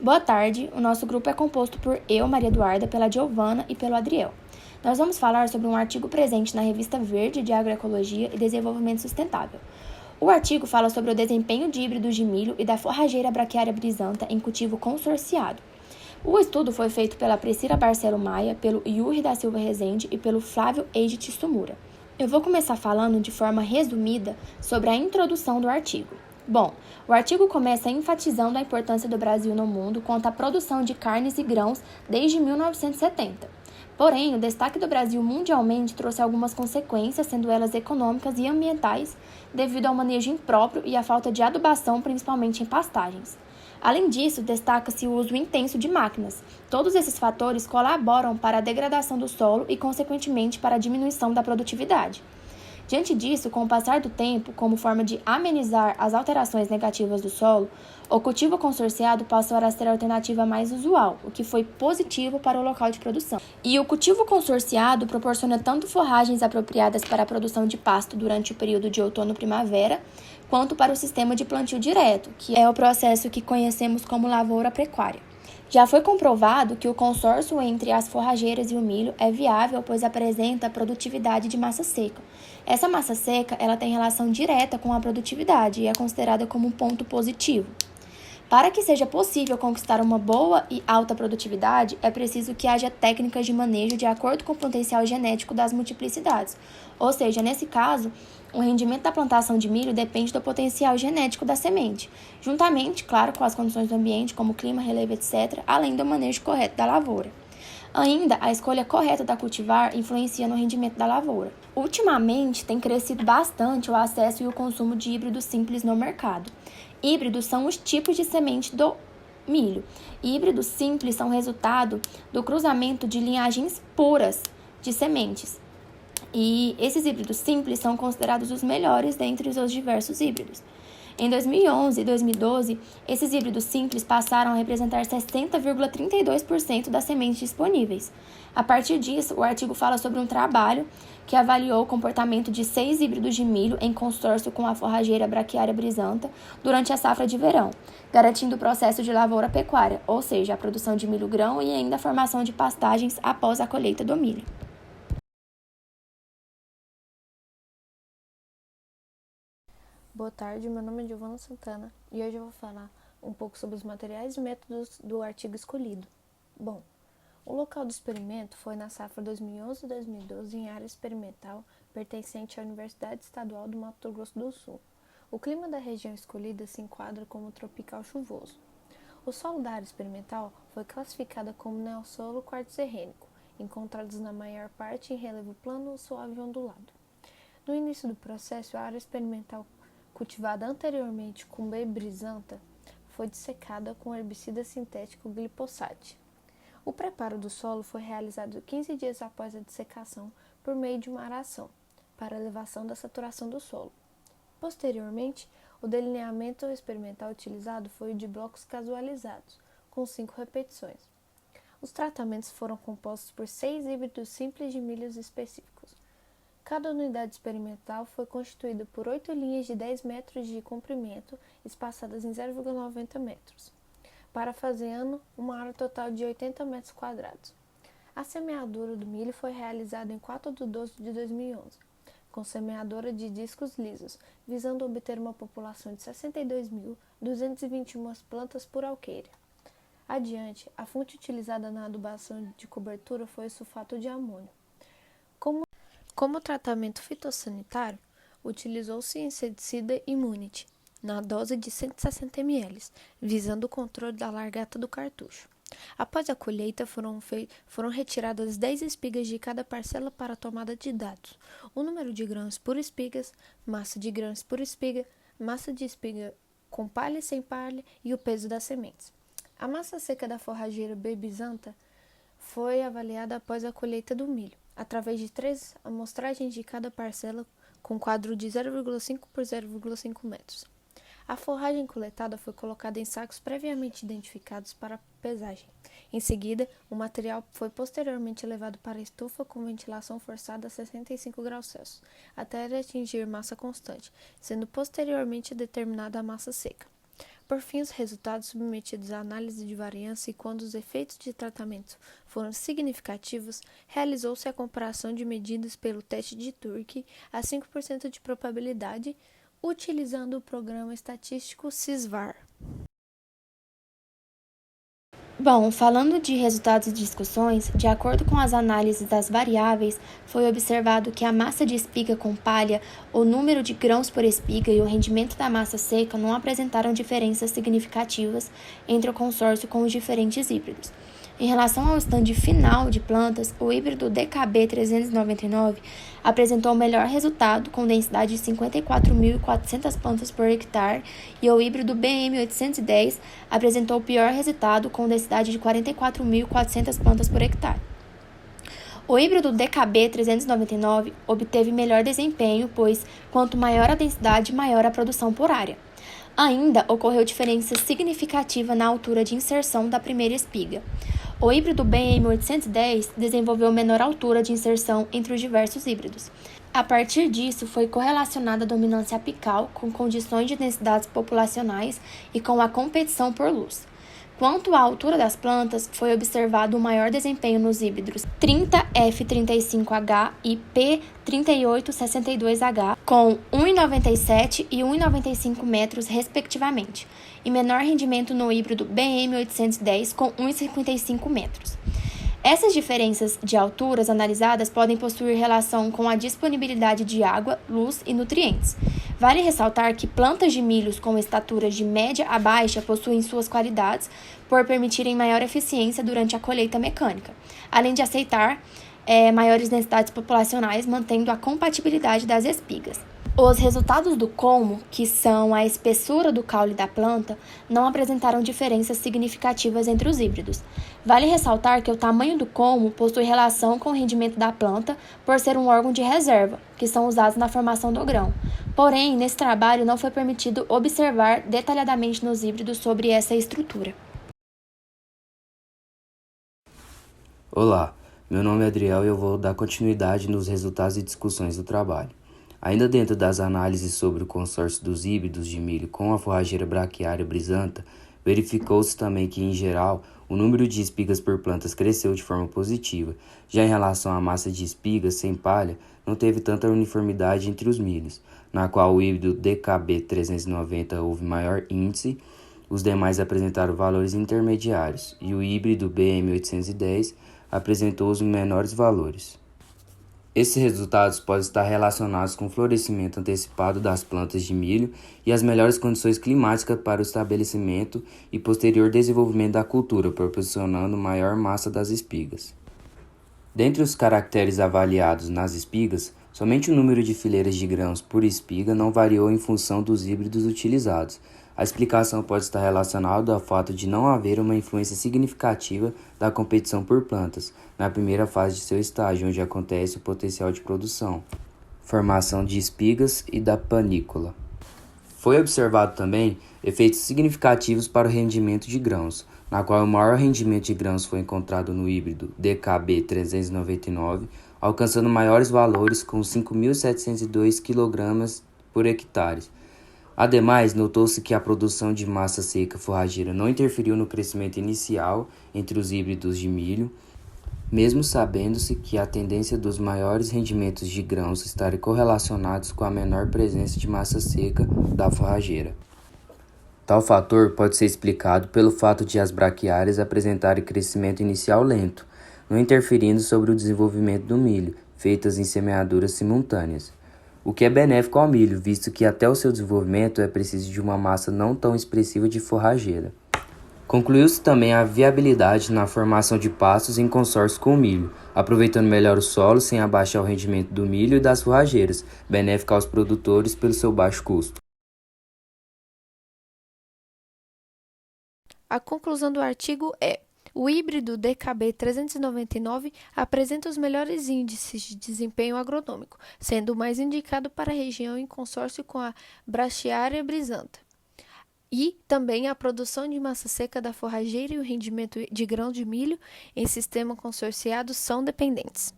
Boa tarde, o nosso grupo é composto por eu, Maria Eduarda, pela Giovana e pelo Adriel. Nós vamos falar sobre um artigo presente na revista Verde de Agroecologia e Desenvolvimento Sustentável. O artigo fala sobre o desempenho de híbridos de milho e da forrageira braquiária brisanta em cultivo consorciado. O estudo foi feito pela Priscila Barcelo Maia, pelo Yuri da Silva Rezende e pelo Flávio Eide Tissumura. Eu vou começar falando de forma resumida sobre a introdução do artigo. Bom, o artigo começa enfatizando a importância do Brasil no mundo quanto à produção de carnes e grãos desde 1970. Porém, o destaque do Brasil mundialmente trouxe algumas consequências, sendo elas econômicas e ambientais, devido ao manejo impróprio e à falta de adubação, principalmente em pastagens. Além disso, destaca-se o uso intenso de máquinas. Todos esses fatores colaboram para a degradação do solo e, consequentemente, para a diminuição da produtividade. Diante disso, com o passar do tempo, como forma de amenizar as alterações negativas do solo, o cultivo consorciado passou a ser a alternativa mais usual, o que foi positivo para o local de produção. E o cultivo consorciado proporciona tanto forragens apropriadas para a produção de pasto durante o período de outono-primavera, quanto para o sistema de plantio direto, que é o processo que conhecemos como lavoura pecuária. Já foi comprovado que o consórcio entre as forrageiras e o milho é viável, pois apresenta produtividade de massa seca. Essa massa seca ela tem relação direta com a produtividade e é considerada como um ponto positivo. Para que seja possível conquistar uma boa e alta produtividade, é preciso que haja técnicas de manejo de acordo com o potencial genético das multiplicidades. Ou seja, nesse caso, o rendimento da plantação de milho depende do potencial genético da semente, juntamente, claro, com as condições do ambiente, como clima, relevo, etc., além do manejo correto da lavoura. Ainda, a escolha correta da cultivar influencia no rendimento da lavoura. Ultimamente, tem crescido bastante o acesso e o consumo de híbridos simples no mercado. Híbridos são os tipos de semente do milho. Híbridos simples são resultado do cruzamento de linhagens puras de sementes. E esses híbridos simples são considerados os melhores dentre os diversos híbridos. Em 2011 e 2012, esses híbridos simples passaram a representar 60,32% das sementes disponíveis. A partir disso, o artigo fala sobre um trabalho que avaliou o comportamento de 6 híbridos de milho em consórcio com a forrageira braquiária brisanta durante a safra de verão, garantindo o processo de lavoura pecuária, ou seja, a produção de milho-grão e ainda a formação de pastagens após a colheita do milho. Boa tarde, meu nome é Giovana Santana e hoje eu vou falar um pouco sobre os materiais e métodos do artigo escolhido. Bom, o local do experimento foi na safra 2011-2012 em área experimental pertencente à Universidade Estadual do Mato Grosso do Sul. O clima da região escolhida se enquadra como tropical chuvoso. O solo da área experimental foi classificada como neossolo quartzerrênico, encontrados na maior parte em relevo plano, suave e ondulado. No início do processo, a área experimental cultivada anteriormente com B. brisanta, foi dessecada com herbicida sintético glifosato. O preparo do solo foi realizado 15 dias após a dessecação por meio de uma aração, para elevação da saturação do solo. Posteriormente, o delineamento experimental utilizado foi o de blocos casualizados, com 5 repetições. Os tratamentos foram compostos por 6 híbridos simples de milhos específicos. Cada unidade experimental foi constituída por 8 linhas de 10 metros de comprimento, espaçadas em 0,90 metros, parafraseando uma área total de 80 metros quadrados. A semeadura do milho foi realizada em 4 de 12 de 2011, com semeadora de discos lisos, visando obter uma população de 62.221 plantas por alqueire. Adiante, a fonte utilizada na adubação de cobertura foi o sulfato de amônio. Como tratamento fitossanitário, utilizou-se inseticida Immunity, na dose de 160 ml, visando o controle da largata do cartucho. Após a colheita, foram retiradas 10 espigas de cada parcela para a tomada de dados, o número de grãos por espigas, massa de grãos por espiga, massa de espiga com palha e sem palha e o peso das sementes. A massa seca da forrageira B. brisanta foi avaliada após a colheita do milho, através de 3 amostragens de cada parcela com quadro de 0,5 por 0,5 metros. A forragem coletada foi colocada em sacos previamente identificados para pesagem. Em seguida, o material foi posteriormente levado para a estufa com ventilação forçada a 65 graus Celsius, até atingir massa constante, sendo posteriormente determinada a massa seca. Por fim, os resultados submetidos à análise de variância e quando os efeitos de tratamento foram significativos, realizou-se a comparação de medidas pelo teste de Turk a 5% de probabilidade, utilizando o programa estatístico SysVar. Bom, falando de resultados e discussões, de acordo com as análises das variáveis, foi observado que a massa de espiga com palha, o número de grãos por espiga e o rendimento da massa seca não apresentaram diferenças significativas entre o consórcio com os diferentes híbridos. Em relação ao estande final de plantas, o híbrido DKB 399 apresentou o melhor resultado com densidade de 54.400 plantas por hectare e o híbrido BM 810 apresentou o pior resultado com densidade de 44.400 plantas por hectare. O híbrido DKB 399 obteve melhor desempenho, pois quanto maior a densidade, maior a produção por área. Ainda ocorreu diferença significativa na altura de inserção da primeira espiga. O híbrido BM810 desenvolveu menor altura de inserção entre os diversos híbridos. A partir disso, foi correlacionada a dominância apical com condições de densidades populacionais e com a competição por luz. Quanto à altura das plantas, foi observado o maior desempenho nos híbridos 30F35H e P3862H, com 1,97 e 1,95 metros, respectivamente, e menor rendimento no híbrido BM810, com 1,55 metros. Essas diferenças de alturas analisadas podem possuir relação com a disponibilidade de água, luz e nutrientes. Vale ressaltar que plantas de milhos com estaturas de média a baixa possuem suas qualidades por permitirem maior eficiência durante a colheita mecânica, além de aceitar maiores densidades populacionais, mantendo a compatibilidade das espigas. Os resultados do colmo, que são a espessura do caule da planta, não apresentaram diferenças significativas entre os híbridos. Vale ressaltar que o tamanho do colmo possui relação com o rendimento da planta por ser um órgão de reserva, que são usados na formação do grão. Porém, nesse trabalho não foi permitido observar detalhadamente nos híbridos sobre essa estrutura. Olá, meu nome é Adriel e eu vou dar continuidade nos resultados e discussões do trabalho. Ainda dentro das análises sobre o consórcio dos híbridos de milho com a forrageira braquiária brisanta, verificou-se também que, em geral, o número de espigas por plantas cresceu de forma positiva. Já em relação à massa de espigas sem palha, não teve tanta uniformidade entre os milhos, na qual o híbrido DKB 390 houve maior índice, os demais apresentaram valores intermediários, e o híbrido BM 810 apresentou os menores valores. Esses resultados podem estar relacionados com o florescimento antecipado das plantas de milho e as melhores condições climáticas para o estabelecimento e posterior desenvolvimento da cultura, proporcionando maior massa das espigas. Dentre os caracteres avaliados nas espigas, somente o número de fileiras de grãos por espiga não variou em função dos híbridos utilizados. A explicação pode estar relacionada ao fato de não haver uma influência significativa da competição por plantas na primeira fase de seu estágio, onde acontece o potencial de produção, formação de espigas e da panícula. Foi observado também efeitos significativos para o rendimento de grãos, na qual o maior rendimento de grãos foi encontrado no híbrido DKB 399, alcançando maiores valores com 5.702 kg por hectare. Ademais, notou-se que a produção de massa seca forrageira não interferiu no crescimento inicial entre os híbridos de milho, mesmo sabendo-se que a tendência dos maiores rendimentos de grãos estarem correlacionados com a menor presença de massa seca da forrageira. Tal fator pode ser explicado pelo fato de as braquiárias apresentarem crescimento inicial lento, não interferindo sobre o desenvolvimento do milho, feitas em semeaduras simultâneas, o que é benéfico ao milho, visto que até o seu desenvolvimento é preciso de uma massa não tão expressiva de forrageira. Concluiu-se também a viabilidade na formação de pastos em consórcio com o milho, aproveitando melhor o solo sem abaixar o rendimento do milho e das forrageiras, benéfica aos produtores pelo seu baixo custo. A conclusão do artigo é: o híbrido DKB 399 apresenta os melhores índices de desempenho agronômico, sendo o mais indicado para a região em consórcio com a braquiária brisanta. E também a produção de massa seca da forrageira e o rendimento de grão de milho em sistema consorciado são dependentes.